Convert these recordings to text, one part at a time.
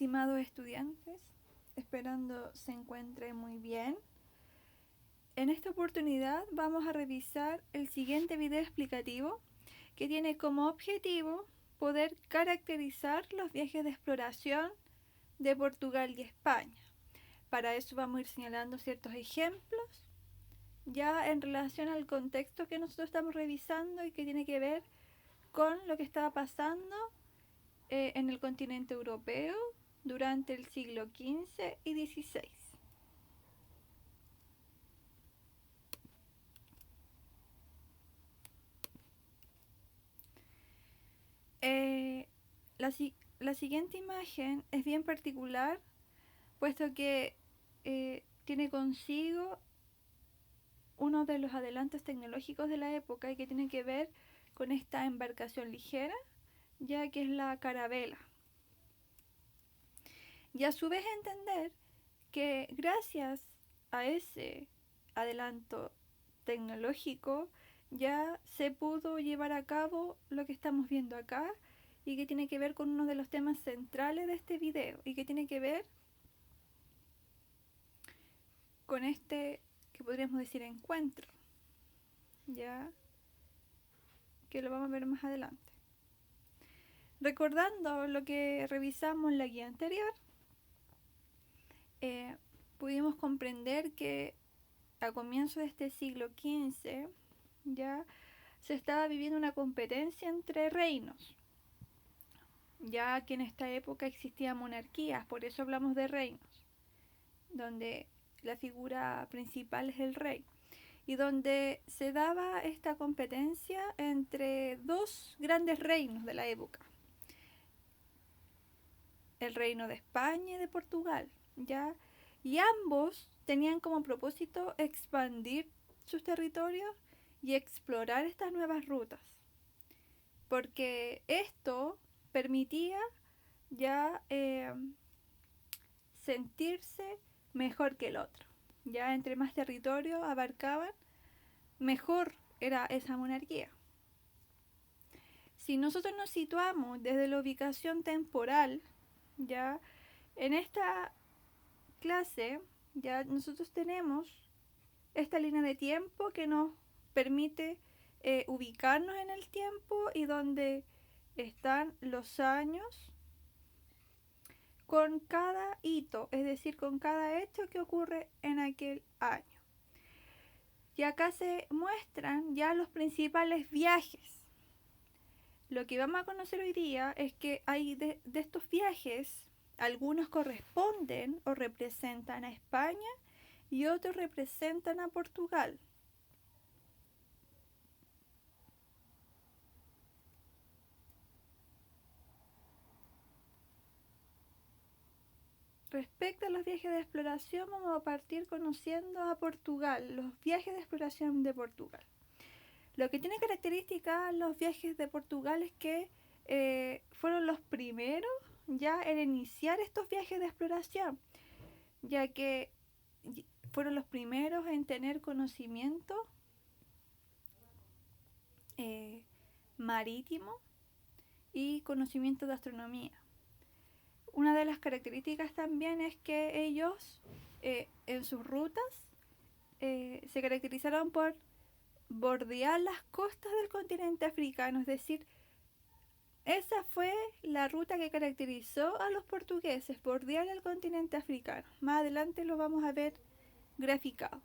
estimados estudiantes, esperando se encuentren muy bien. En esta oportunidad vamos a revisar el siguiente video explicativo que tiene como objetivo poder caracterizar los viajes de exploración de Portugal y España. Para eso vamos a ir señalando ciertos ejemplos ya en relación al contexto que nosotros estamos revisando y que tiene que ver con lo que estaba pasando en el continente europeo durante el siglo XV y XVI. La siguiente imagen es bien particular, puesto que tiene consigo uno de los adelantos tecnológicos de la época y que tiene que ver con esta embarcación ligera, ya que es la carabela. Y a su vez entender que gracias a ese adelanto tecnológico ya se pudo llevar a cabo lo que estamos viendo acá y que tiene que ver con uno de los temas centrales de este video y que tiene que ver con este que podríamos decir encuentro, ya que lo vamos a ver más adelante. Recordando lo que revisamos en la guía anterior, pudimos comprender que a comienzos de este siglo XV ya se estaba viviendo una competencia entre reinos, ya que en esta época existían monarquías, por eso hablamos de reinos, donde la figura principal es el rey, y donde se daba esta competencia entre dos grandes reinos de la época, el reino de España y de Portugal, ¿ya? Y ambos tenían como propósito expandir sus territorios y explorar estas nuevas rutas, porque esto permitía ya sentirse mejor que el otro. Ya entre más territorio abarcaban, mejor era esa monarquía. Si nosotros nos situamos desde la ubicación temporal, ya en esta clase ya nosotros tenemos esta línea de tiempo que nos permite ubicarnos en el tiempo y donde están los años con cada hito, es decir, con cada hecho que ocurre en aquel año. Y acá se muestran ya los principales viajes. Lo que vamos a conocer hoy día es que hay de estos viajes, algunos corresponden o representan a España y otros representan a Portugal. Respecto a los viajes de exploración, vamos a partir conociendo a Portugal, los viajes de exploración de Portugal. Lo que tiene característica los viajes de Portugal es que fueron los primeros ya en iniciar estos viajes de exploración, ya que fueron los primeros en tener conocimiento marítimo y conocimiento de astronomía. Una de las características también es que ellos en sus rutas se caracterizaron por bordear las costas del continente africano, es decir, esa fue la ruta que caracterizó a los portugueses, bordear el continente africano. Más adelante lo vamos a ver graficado.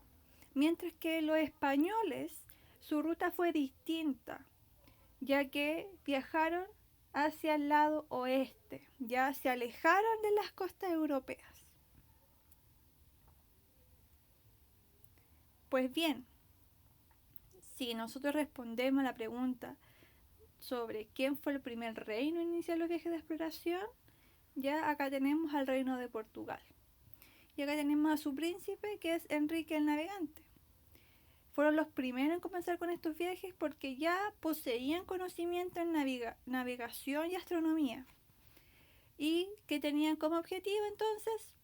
Mientras que los españoles, su ruta fue distinta, ya que viajaron hacia el lado oeste, ya se alejaron de las costas europeas. Pues bien, si nosotros respondemos a la pregunta sobre quién fue el primer reino en iniciar los viajes de exploración, ya acá tenemos al reino de Portugal. Y acá tenemos a su príncipe, que es Enrique el Navegante. Fueron los primeros en comenzar con estos viajes porque ya poseían conocimiento en navegación y astronomía. Y que tenían como objetivo entonces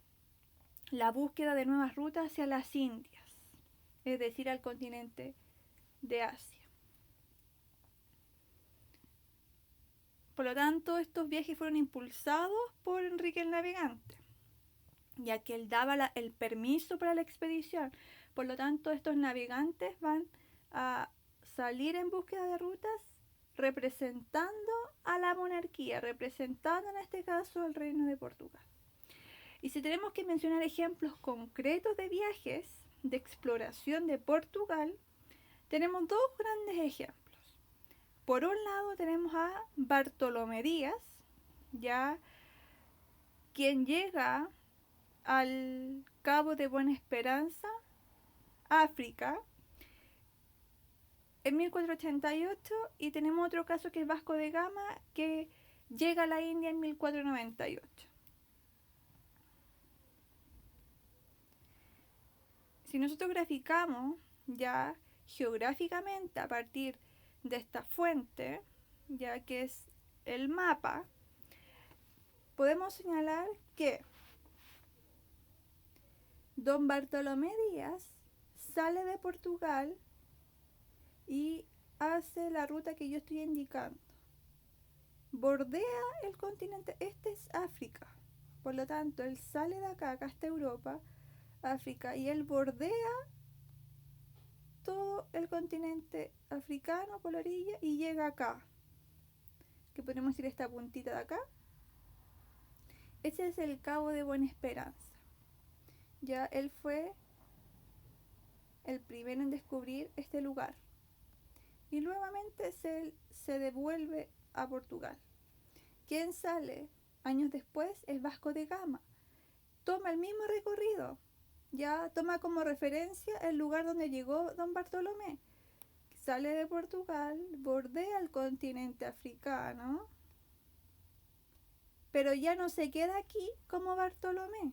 la búsqueda de nuevas rutas hacia las Indias, es decir, al continente de Asia. Por lo tanto, estos viajes fueron impulsados por Enrique el Navegante, ya que él daba el permiso para la expedición. Por lo tanto, estos navegantes van a salir en búsqueda de rutas representando a la monarquía, representando en este caso al Reino de Portugal. Y si tenemos que mencionar ejemplos concretos de viajes de exploración de Portugal, tenemos dos grandes ejemplos. Por un lado tenemos a Bartolomé Díaz, ya quien llega al Cabo de Buena Esperanza, África, en 1488, y tenemos otro caso que es Vasco de Gama, que llega a la India en 1498. Si nosotros graficamos ya geográficamente a partir de esta fuente, ya que es el mapa, podemos señalar que don Bartolomé Díaz sale de Portugal y hace la ruta que yo estoy indicando. Bordea el continente, este es África. Por lo tanto, él sale de acá, acá está Europa, África, y él bordea todo el continente africano por la orilla y llega acá, que podemos decir esta puntita de acá. Ese es el Cabo de Buena Esperanza. Ya él fue el primero en descubrir este lugar y nuevamente se devuelve a Portugal. Quien sale años después es Vasco de Gama. Toma el mismo recorrido, ya toma como referencia el lugar donde llegó don Bartolomé. Sale de Portugal, bordea el continente africano, pero ya no se queda aquí como Bartolomé.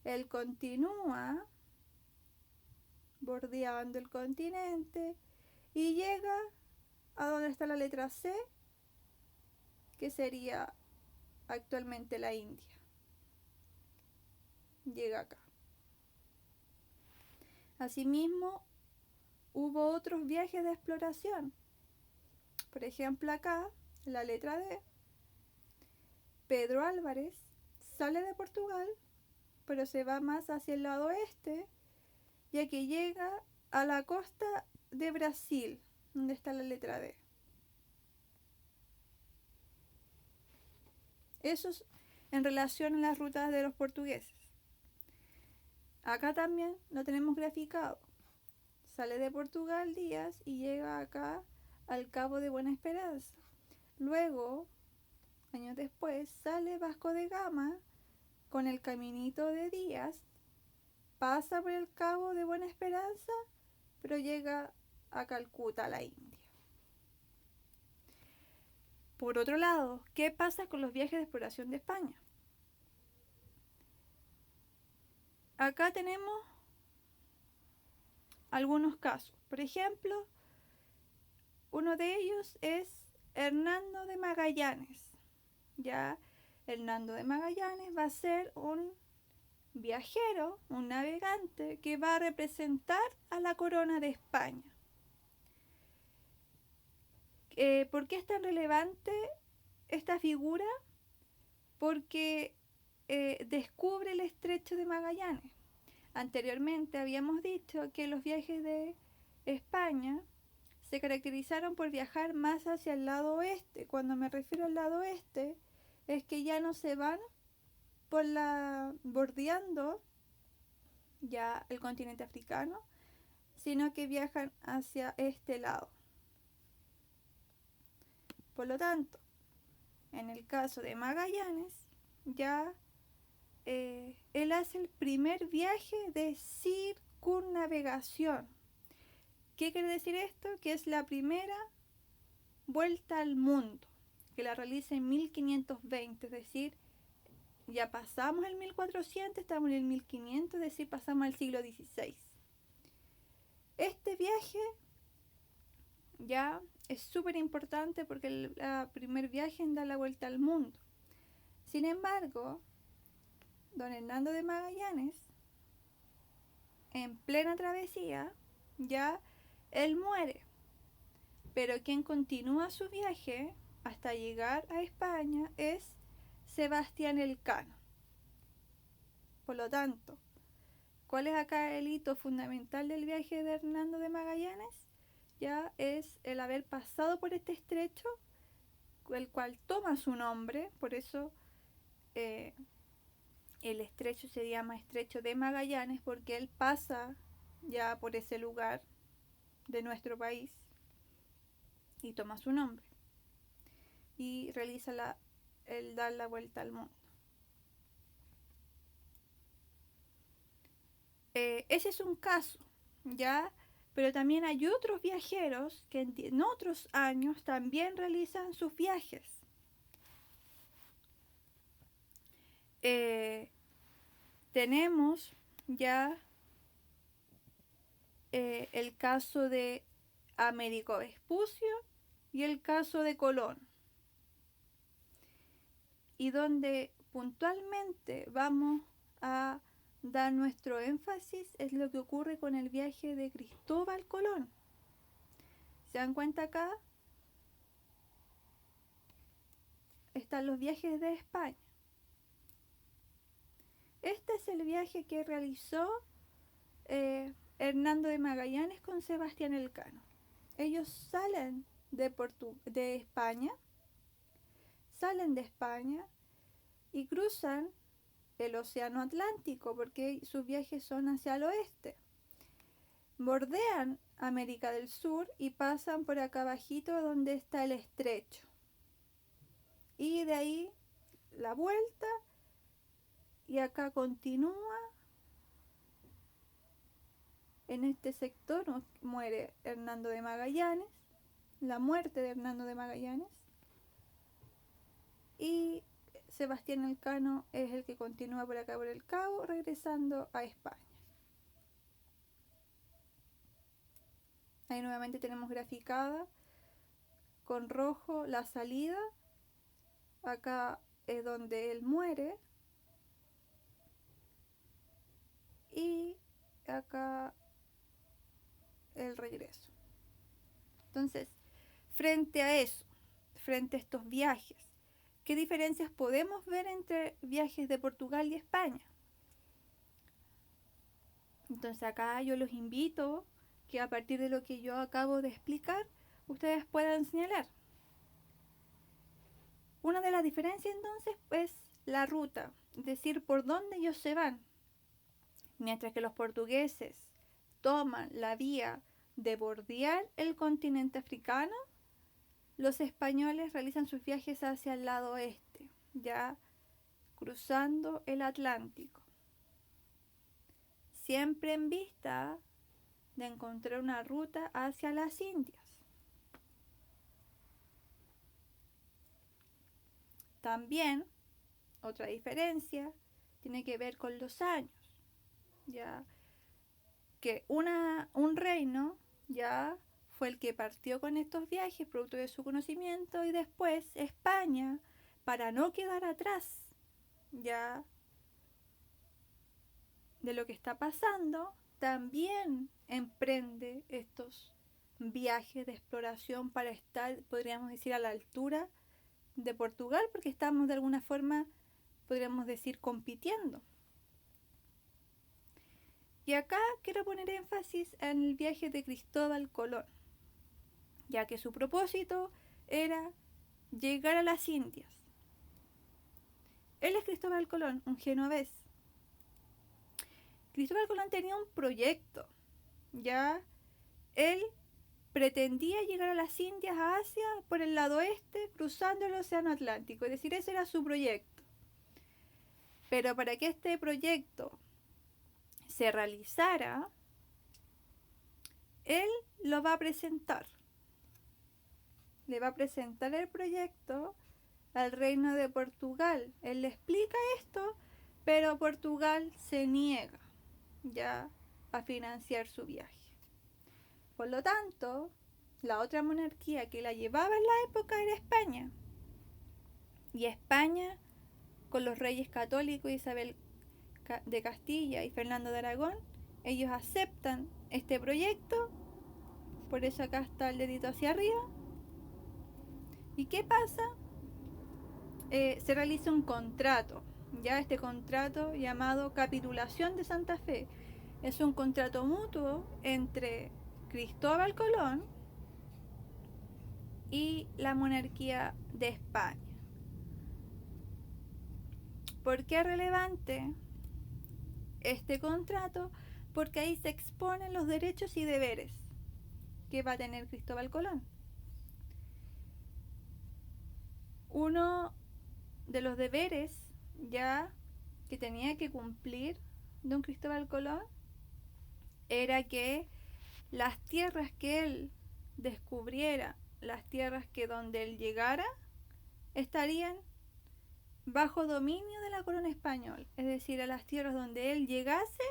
Él continúa bordeando el continente y llega a donde está la letra C, que sería actualmente la India. Llega acá. Asimismo, hubo otros viajes de exploración. Por ejemplo, acá, la letra D, Pedro Álvarez sale de Portugal, pero se va más hacia el lado oeste, ya que llega a la costa de Brasil, donde está la letra D. Eso es en relación a las rutas de los portugueses. Acá también lo tenemos graficado. Sale de Portugal Díaz y llega acá al Cabo de Buena Esperanza. Luego, años después, sale Vasco de Gama con el caminito de Díaz, pasa por el Cabo de Buena Esperanza, pero llega a Calcuta, la India. Por otro lado, ¿qué pasa con los viajes de exploración de España? Acá tenemos algunos casos. Por ejemplo, uno de ellos es Hernando de Magallanes. Ya Hernando de Magallanes va a ser un viajero, un navegante que va a representar a la corona de España. ¿Por qué es tan relevante esta figura? Porque descubre el estrecho de Magallanes. Anteriormente habíamos dicho que los viajes de España se caracterizaron por viajar más hacia el lado oeste. Cuando me refiero al lado oeste, es que ya no se van bordeando ya el continente africano, sino que viajan hacia este lado. Por lo tanto, en el caso de Magallanes, ya él hace el primer viaje de circunnavegación. ¿Qué quiere decir esto? Que es la primera vuelta al mundo, que la realiza en 1520, es decir, ya pasamos el 1400, estamos en el 1500, es decir, pasamos al siglo XVI. Este viaje ya es súper importante porque el primer viaje en dar la vuelta al mundo. Sin embargo, don Hernando de Magallanes, en plena travesía, ya él muere. Pero quien continúa su viaje hasta llegar a España es Sebastián Elcano. Por lo tanto, ¿cuál es acá el hito fundamental del viaje de Hernando de Magallanes? Ya es el haber pasado por este estrecho, el cual toma su nombre, por eso el estrecho se llama Estrecho de Magallanes, porque él pasa ya por ese lugar de nuestro país y toma su nombre y realiza el dar la vuelta al mundo. Ese es un caso, ¿ya? Pero también hay otros viajeros que en otros años también realizan sus viajes. Tenemos ya el caso de Américo Vespucio y el caso de Colón. Y donde puntualmente vamos a dar nuestro énfasis es lo que ocurre con el viaje de Cristóbal Colón. ¿Se dan cuenta acá? Están los viajes de España. Este es el viaje que realizó Hernando de Magallanes con Sebastián Elcano. Ellos salen de España, y cruzan el Océano Atlántico porque sus viajes son hacia el oeste. Bordean América del Sur y pasan por acá abajito donde está el estrecho. Y de ahí la vuelta y acá continúa. En este sector muere Hernando de Magallanes, la muerte de Hernando de Magallanes, y Sebastián Elcano es el que continúa por acá por el Cabo, regresando a España. Ahí nuevamente tenemos graficada con rojo la salida. Acá es donde él muere. Y acá el regreso. Entonces, frente a eso, frente a estos viajes, ¿qué diferencias podemos ver entre viajes de Portugal y España? Entonces acá yo los invito que a partir de lo que yo acabo de explicar, ustedes puedan señalar. Una de las diferencias entonces es la ruta, es decir, por dónde ellos se van. Mientras que los portugueses toman la vía de bordear el continente africano, los españoles realizan sus viajes hacia el lado oeste, ya cruzando el Atlántico, siempre en vista de encontrar una ruta hacia las Indias. También, otra diferencia tiene que ver con los años, ya que un reino ya fue el que partió con estos viajes producto de su conocimiento, y después España, para no quedar atrás ya de lo que está pasando, también emprende estos viajes de exploración para estar, podríamos decir, a la altura de Portugal, porque estamos de alguna forma, podríamos decir, compitiendo. Y acá quiero poner énfasis en el viaje de Cristóbal Colón, ya que su propósito era llegar a las Indias. Él es Cristóbal Colón, un genovés. Cristóbal Colón tenía un proyecto, ya él pretendía llegar a las Indias, a Asia, por el lado este, cruzando el Océano Atlántico, es decir, ese era su proyecto. Pero para que este proyecto se realizara, él lo va a presentar. Le va a presentar el proyecto al reino de Portugal. Él le explica esto, pero Portugal se niega ya a financiar su viaje. Por lo tanto, la otra monarquía que la llevaba en la época era España. Y España, con los reyes católicos Isabel de Castilla y Fernando de Aragón, ellos aceptan este proyecto. Por eso acá está el dedito hacia arriba. ¿Y qué pasa? Se realiza un contrato, ya este contrato llamado Capitulación de Santa Fe. Es un contrato mutuo entre Cristóbal Colón y la monarquía de España. ¿Por qué es relevante este contrato? Porque ahí se exponen los derechos y deberes que va a tener Cristóbal Colón. Uno de los deberes ya que tenía que cumplir don Cristóbal Colón era que las tierras que él descubriera, las tierras que donde él llegara, estarían bajo dominio de la corona española. Es decir, a las tierras donde él llegase,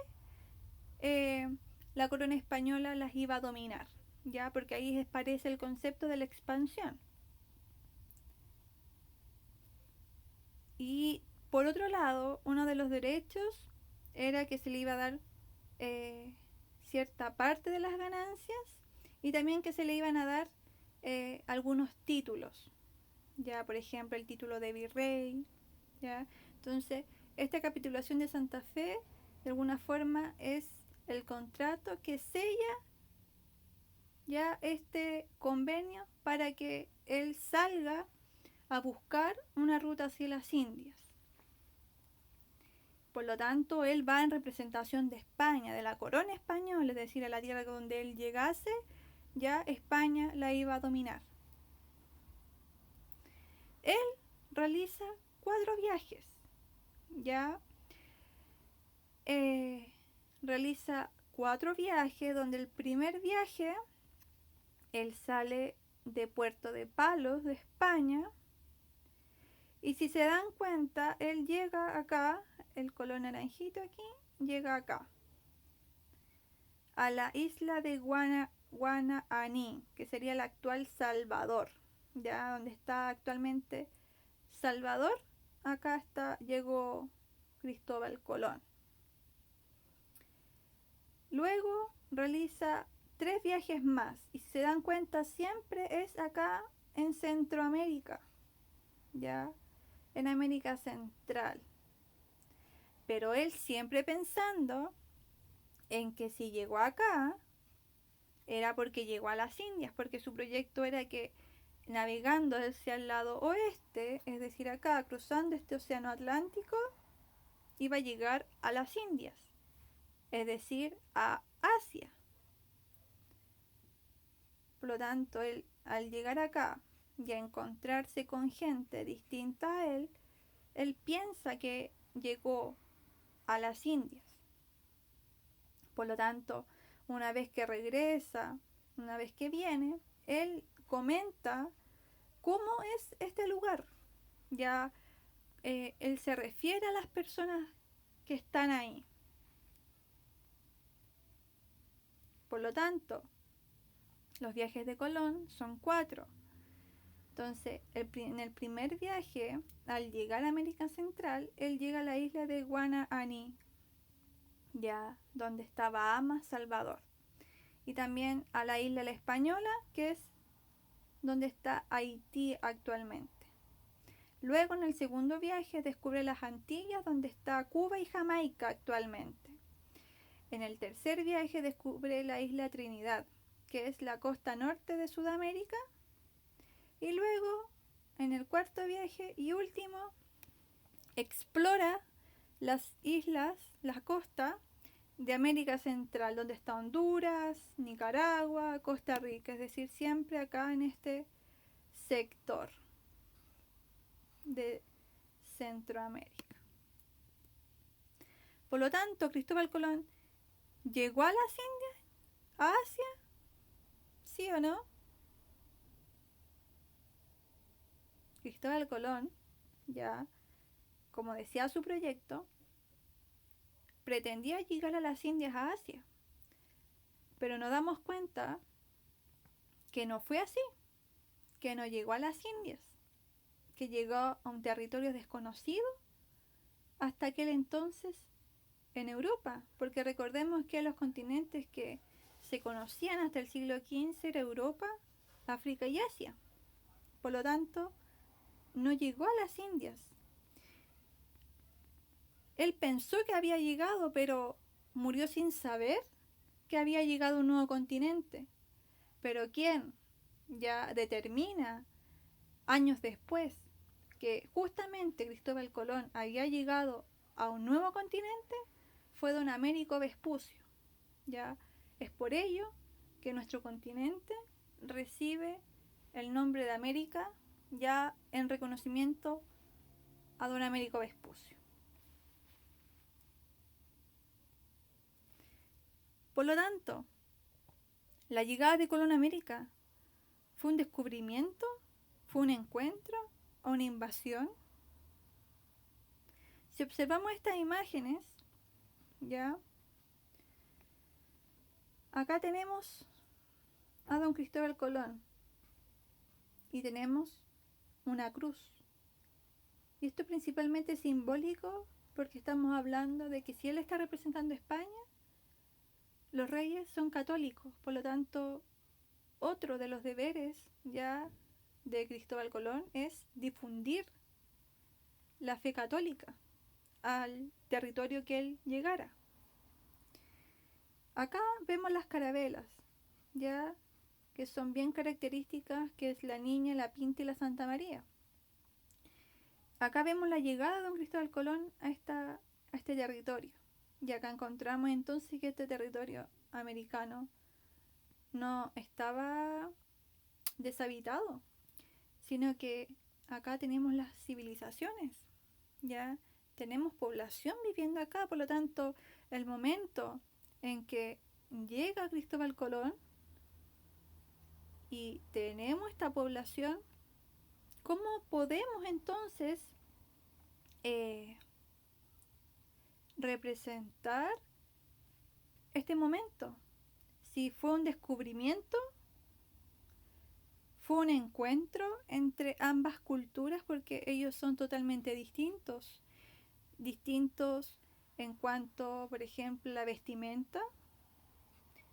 la corona española las iba a dominar, ya, porque ahí aparece el concepto de la expansión. Y por otro lado, uno de los derechos era que se le iba a dar cierta parte de las ganancias y también que se le iban a dar algunos títulos, ya, por ejemplo, el título de virrey, ya. Entonces, esta capitulación de Santa Fe, de alguna forma, es el contrato que sella ya este convenio para que él salga a buscar una ruta hacia las Indias. Por lo tanto, él va en representación de España, de la corona española, es decir, a la tierra donde él llegase, ya España la iba a dominar. Él realiza 4 viajes, ya realiza 4 viajes, donde el primer viaje él sale de Puerto de Palos, de España, y si se dan cuenta, él llega acá, el color naranjito aquí, llega acá, a la isla de Guanahani, que sería el actual Salvador, ya donde está actualmente Salvador, acá está, llegó Cristóbal Colón. Luego realiza 3 viajes más y si se dan cuenta siempre es acá en Centroamérica, ya en América Central. Pero él siempre pensando en que si llegó acá era porque llegó a las Indias, porque su proyecto era que navegando hacia el lado oeste, es decir, acá cruzando este océano Atlántico, iba a llegar a las Indias, es decir, a Asia. Por lo tanto, él al llegar acá y a encontrarse con gente distinta a él piensa que llegó a las Indias. Por lo tanto, una vez que regresa, una vez que viene, él comenta cómo es este lugar. Ya él se refiere a las personas que están ahí. Por lo tanto, los viajes de Colón son 4. Entonces, en el primer viaje, al llegar a América Central, él llega a la isla de Guanahani, ya donde está Bahamas, Salvador. Y también a la isla La Española, que es donde está Haití actualmente. Luego, en el segundo viaje, descubre las Antillas, donde está Cuba y Jamaica actualmente. En el tercer viaje, descubre la isla Trinidad, que es la costa norte de Sudamérica. Y luego, en el cuarto viaje y último, explora las islas, la costa de América Central, donde está Honduras, Nicaragua, Costa Rica, es decir, siempre acá en este sector de Centroamérica. Por lo tanto, Cristóbal Colón llegó a las Indias, a Asia, ¿sí o no? Cristóbal Colón, ya, como decía su proyecto, pretendía llegar a las Indias, a Asia. Pero nos damos cuenta que no fue así, que no llegó a las Indias, que llegó a un territorio desconocido hasta aquel entonces en Europa, porque recordemos que los continentes que se conocían hasta el siglo XV era Europa, África y Asia. Por lo tanto, no llegó a las Indias. Él pensó que había llegado, pero murió sin saber que había llegado a un nuevo continente. Pero ¿quién ya determina años después que justamente Cristóbal Colón había llegado a un nuevo continente? Fue don Américo Vespucio. Ya es por ello que nuestro continente recibe el nombre de América, ya en reconocimiento a don Américo Vespucio. Por lo tanto, la llegada de Colón a América fue un descubrimiento, fue un encuentro o una invasión. Si observamos estas imágenes, ya acá tenemos a don Cristóbal Colón y tenemos una cruz. Y esto es principalmente simbólico porque estamos hablando de que si él está representando a España, los reyes son católicos. Por lo tanto, otro de los deberes ya de Cristóbal Colón es difundir la fe católica al territorio que él llegara. Acá vemos las carabelas, ya que son bien características, que es la Niña, la Pinta y la Santa María. Acá vemos la llegada de don Cristóbal Colón a este territorio. Y acá encontramos entonces que este territorio americano no estaba deshabitado, sino que acá tenemos las civilizaciones, ya tenemos población viviendo acá. Por lo tanto, el momento en que llega Cristóbal Colón y tenemos esta población, ¿cómo podemos entonces representar este momento? Si fue un descubrimiento, fue un encuentro entre ambas culturas, porque ellos son totalmente distintos. Distintos en cuanto, por ejemplo, a la vestimenta,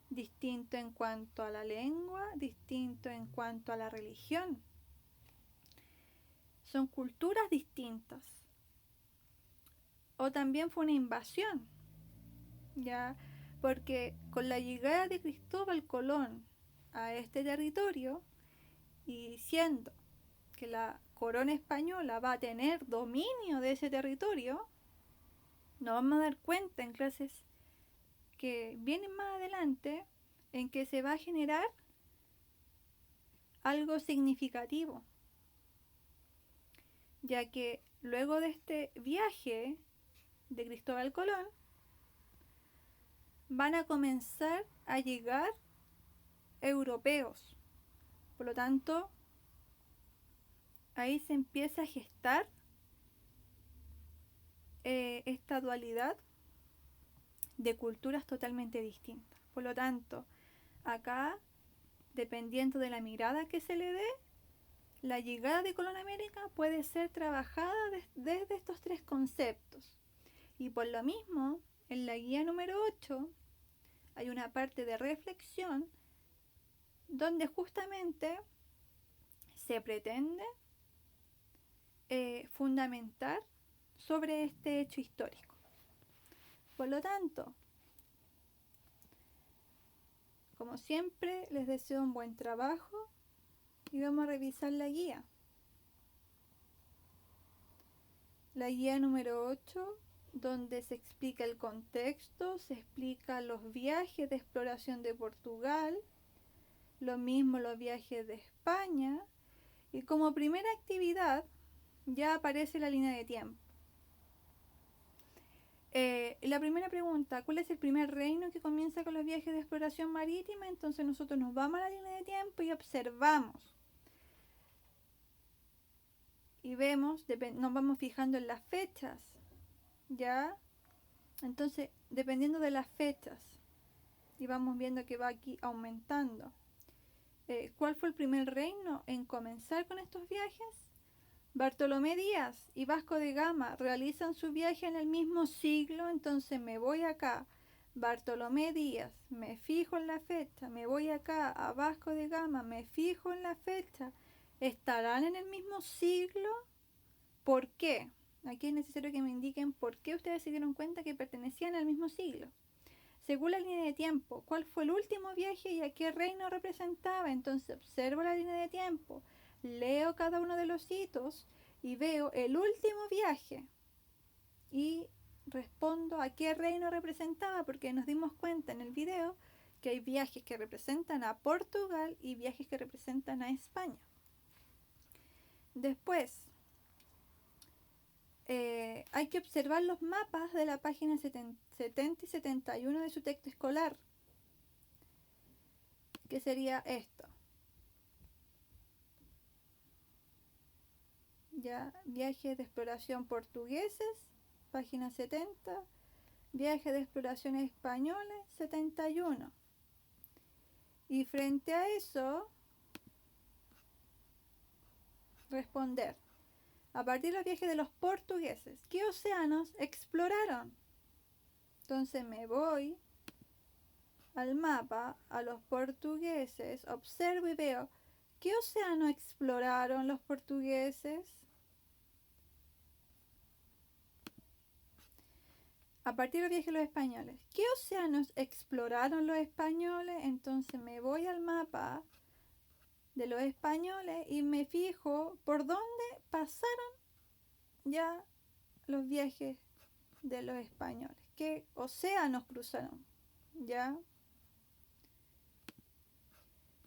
distinto en cuanto a la lengua, distinto en cuanto a la religión. Son culturas distintas. O también fue una invasión, ya, porque con la llegada de Cristóbal Colón a este territorio, y siendo que la corona española va a tener dominio de ese territorio, nos vamos a dar cuenta en clases que vienen más adelante en que se va a generar algo significativo, ya que luego de este viaje de Cristóbal Colón van a comenzar a llegar europeos. Por lo tanto, ahí se empieza a gestar esta dualidad de culturas totalmente distintas. Por lo tanto, acá, dependiendo de la mirada que se le dé, la llegada de Colón a América puede ser trabajada desde estos tres conceptos. Y por lo mismo, en la guía número 8 hay una parte de reflexión donde justamente se pretende fundamentar sobre este hecho histórico. Por lo tanto, como siempre, les deseo un buen trabajo y vamos a revisar la guía. La guía número 8, donde se explica el contexto, se explica los viajes de exploración de Portugal, lo mismo los viajes de España, y como primera actividad ya aparece la línea de tiempo. La primera pregunta, ¿cuál es el primer reino que comienza con los viajes de exploración marítima? Entonces nosotros nos vamos a la línea de tiempo y observamos. Y vemos, nos vamos fijando en las fechas, ¿ya? Entonces, dependiendo de las fechas, y vamos viendo que va aquí aumentando. ¿Cuál fue el primer reino en comenzar con estos viajes? Bartolomé Díaz y Vasco de Gama realizan su viaje en el mismo siglo, entonces me voy acá, Bartolomé Díaz, me fijo en la fecha, me voy acá a Vasco de Gama, me fijo en la fecha, ¿Estarán en el mismo siglo? ¿Por qué? Aquí es necesario que me indiquen por qué ustedes se dieron cuenta que pertenecían al mismo siglo. Según la línea de tiempo, ¿cuál fue el último viaje y a qué reino representaba? Entonces observo la línea de tiempo, leo cada uno de los hitos y veo el último viaje y respondo a qué reino representaba, porque nos dimos cuenta en el video que hay viajes que representan a Portugal y viajes que representan a España. Después, hay que observar los mapas de la página 70 y 71 de su texto escolar, que sería esto. Ya, viajes de exploración portugueses, página 70, viajes de exploración españoles, 71. Y frente a eso, responder. A partir de los viajes de los portugueses, ¿qué océanos exploraron? Entonces me voy al mapa, a los portugueses, observo y veo, ¿qué océano exploraron los portugueses? A partir del viaje de los españoles, ¿qué océanos exploraron los españoles? Entonces me voy al mapa de los españoles y me fijo por dónde pasaron ya los viajes de los españoles. ¿Qué océanos cruzaron? ¿Ya?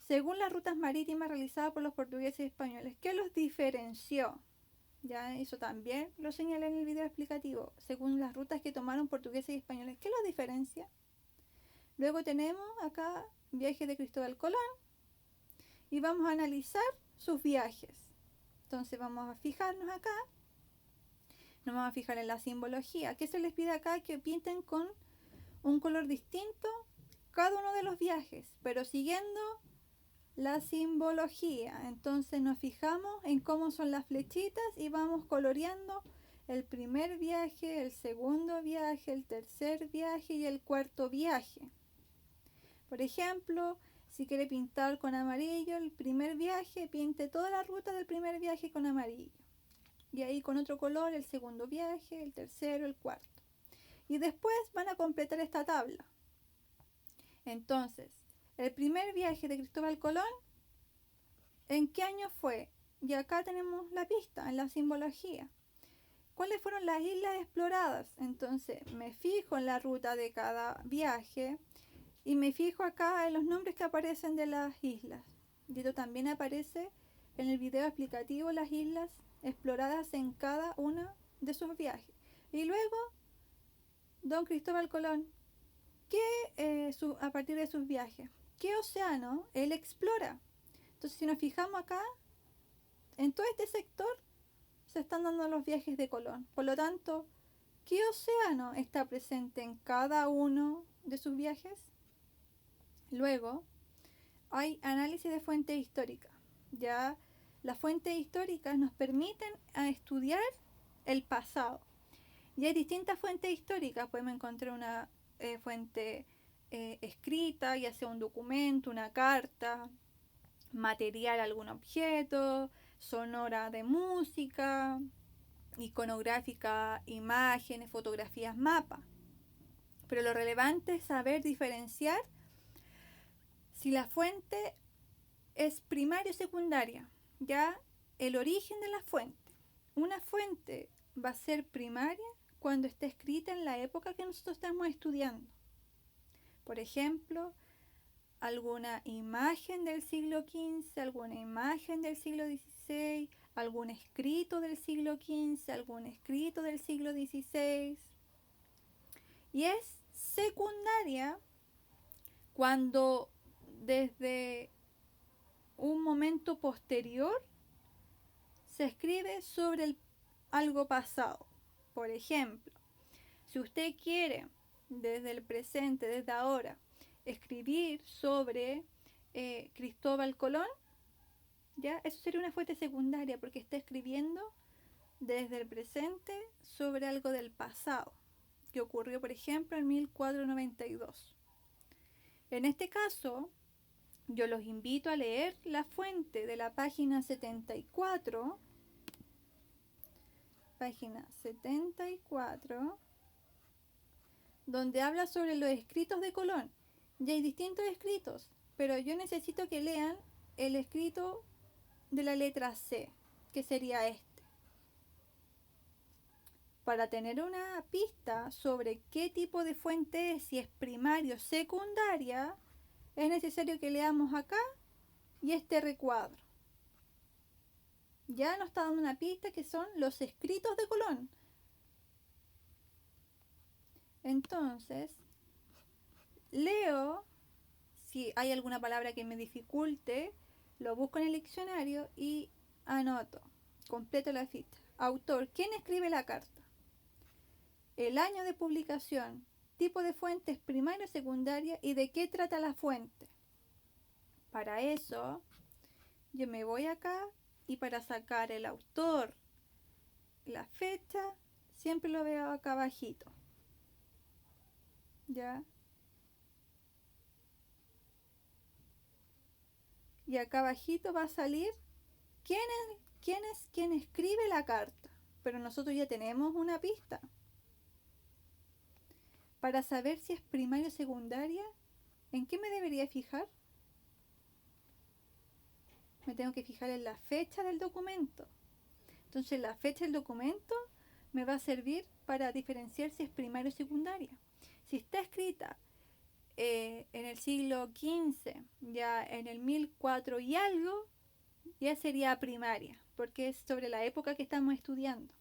Según las rutas marítimas realizadas por los portugueses y españoles, ¿qué los diferenció? Ya, eso también lo señalé en el video explicativo. Según las rutas que tomaron portugueses y españoles, ¿qué los diferencia? Luego tenemos acá viaje de Cristóbal Colón y vamos a analizar sus viajes. Entonces vamos a fijarnos acá, nos vamos a fijar en la simbología. ¿Qué se les pide acá? Que pinten con un color distinto cada uno de los viajes, pero siguiendo la simbología. Entonces nos fijamos en cómo son las flechitas y vamos coloreando el primer viaje, el segundo viaje, el tercer viaje y el cuarto viaje. Por ejemplo, si quiere pintar con amarillo el primer viaje, pinte toda la ruta del primer viaje con amarillo. Y ahí con otro color el segundo viaje, el tercero, el cuarto. Y después van a completar esta tabla. Entonces, el primer viaje de Cristóbal Colón, ¿en qué año fue? Y acá tenemos la pista, en la simbología. ¿Cuáles fueron las islas exploradas? Entonces, me fijo en la ruta de cada viaje y me fijo acá en los nombres que aparecen de las islas. Y esto también aparece en el video explicativo, las islas exploradas en cada uno de sus viajes. Y luego, don Cristóbal Colón, a partir de sus viajes, ¿qué océano él explora? Entonces, si nos fijamos acá, en todo este sector se están dando los viajes de Colón. Por lo tanto, ¿qué océano está presente en cada uno de sus viajes? Luego, hay análisis de fuentes históricas. Ya las fuentes históricas nos permiten estudiar el pasado. Y hay distintas fuentes históricas. Podemos encontrar una fuente escrita, ya sea un documento, una carta, material, algún objeto, sonora de música, iconográfica, imágenes, fotografías, mapa. Pero lo relevante es saber diferenciar si la fuente es primaria o secundaria, ya el origen de la fuente. Una fuente va a ser primaria cuando esté escrita en la época que nosotros estamos estudiando. Por ejemplo, alguna imagen del siglo XV, alguna imagen del siglo XVI, algún escrito del siglo XV, algún escrito del siglo XVI. Y es secundaria cuando desde un momento posterior se escribe sobre algo pasado. Por ejemplo, si usted quiere desde el presente, desde ahora, escribir sobre Cristóbal Colón, ya eso sería una fuente secundaria porque está escribiendo desde el presente sobre algo del pasado que ocurrió, por ejemplo, en 1492. En este caso, yo los invito a leer la fuente de la página 74, donde habla sobre los escritos de Colón. Y hay distintos escritos, pero yo necesito que lean el escrito de la letra C, que sería este. Para tener una pista sobre qué tipo de fuente es, si es primaria o secundaria, es necesario que leamos acá y este recuadro. Ya nos está dando una pista que son los escritos de Colón. Entonces, leo, si hay alguna palabra que me dificulte, lo busco en el diccionario y anoto, completo la ficha. Autor, ¿quién escribe la carta? El año de publicación, tipo de fuentes primaria o secundaria y de qué trata la fuente. Para eso, yo me voy acá y para sacar el autor, la fecha, siempre lo veo acá abajito. ¿Ya? Y acá abajito va a salir quién escribe la carta. Pero nosotros ya tenemos una pista. Para saber si es primaria o secundaria, ¿en qué me debería fijar? Me tengo que fijar en la fecha del documento. Entonces la fecha del documento me va a servir para diferenciar si es primaria o secundaria. Si está escrita en el siglo XV, ya en el 1004 y algo, ya sería primaria, porque es sobre la época que estamos estudiando.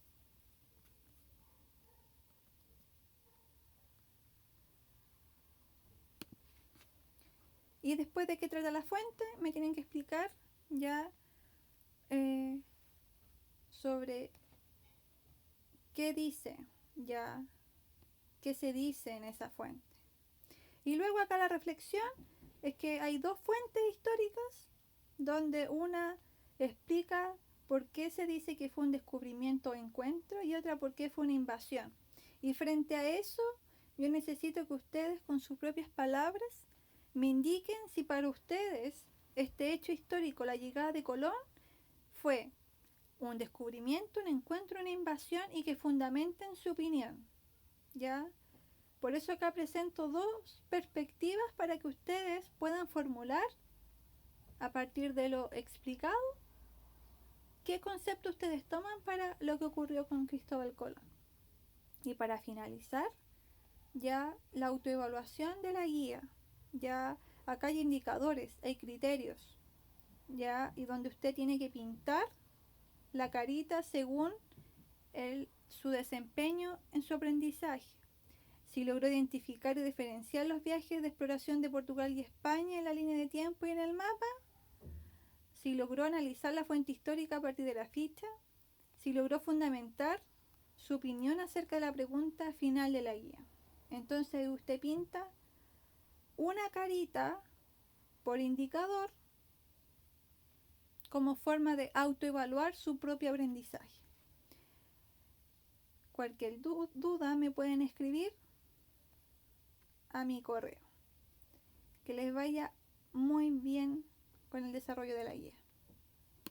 Y después de qué trata la fuente, me tienen que explicar ya sobre qué dice, ya qué se dice en esa fuente. Y luego acá la reflexión es que hay dos fuentes históricas donde una explica por qué se dice que fue un descubrimiento o encuentro y otra por qué fue una invasión. Y frente a eso, yo necesito que ustedes con sus propias palabras me indiquen si para ustedes este hecho histórico, la llegada de Colón, fue un descubrimiento, un encuentro, una invasión y que fundamenten su opinión. ¿Ya? Por eso acá presento dos perspectivas para que ustedes puedan formular, a partir de lo explicado, qué concepto ustedes toman para lo que ocurrió con Cristóbal Colón. Y para finalizar, ya la autoevaluación de la guía. Ya acá hay indicadores, hay criterios, ya, y donde usted tiene que pintar la carita según su desempeño en su aprendizaje. Si logró identificar y diferenciar los viajes de exploración de Portugal y España en la línea de tiempo y en el mapa. Si logró analizar la fuente histórica a partir de la ficha. Si logró fundamentar su opinión acerca de la pregunta final de la guía. Entonces usted pinta una carita por indicador como forma de autoevaluar su propio aprendizaje. Cualquier duda me pueden escribir a mi correo. Que les vaya muy bien con el desarrollo de la guía.